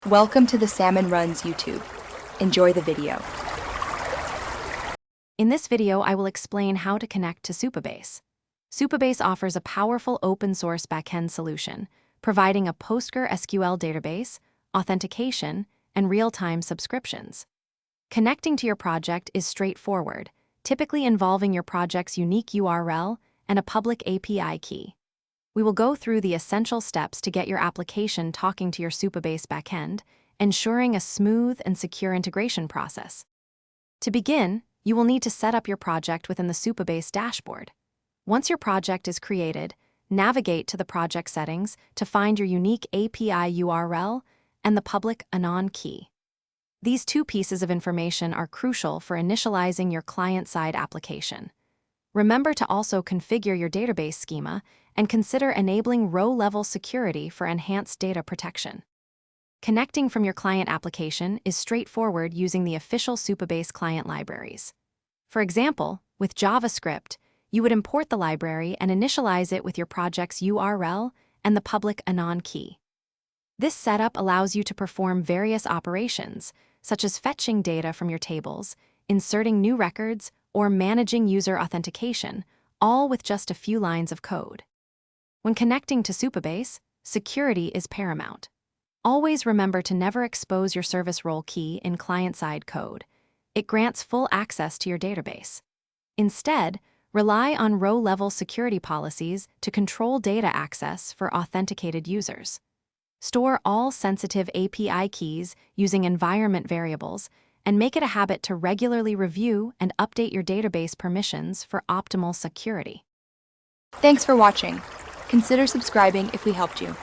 Welcome to the Salmon Runs YouTube. Enjoy the video. In this video, I will explain how to connect to Supabase. Supabase offers a powerful open-source backend solution, providing a PostgreSQL database, authentication, and real-time subscriptions. Connecting to your project is straightforward, typically involving your project's unique URL and a public API key. We will go through the essential steps to get your application talking to your Supabase backend, ensuring a smooth and secure integration process. To begin, you will need to set up your project within the Supabase dashboard. Once your project is created, navigate to the project settings to find your unique API URL and the public anon key. These two pieces of information are crucial for initializing your client-side application. Remember to also configure your database schema and consider enabling row-level security for enhanced data protection. Connecting from your client application is straightforward using the official Supabase client libraries. For example, with JavaScript, you would import the library and initialize it with your project's URL and the public anon key. This setup allows you to perform various operations, such as fetching data from your tables, inserting new records, or managing user authentication, all with just a few lines of code. When connecting to Supabase, security is paramount. Always remember to never expose your service role key in client-side code. It grants full access to your database. Instead, rely on row-level security policies to control data access for authenticated users. Store all sensitive API keys using environment variables, and make it a habit to regularly review and update your database permissions for optimal security. Thanks for watching. Consider subscribing if we helped you.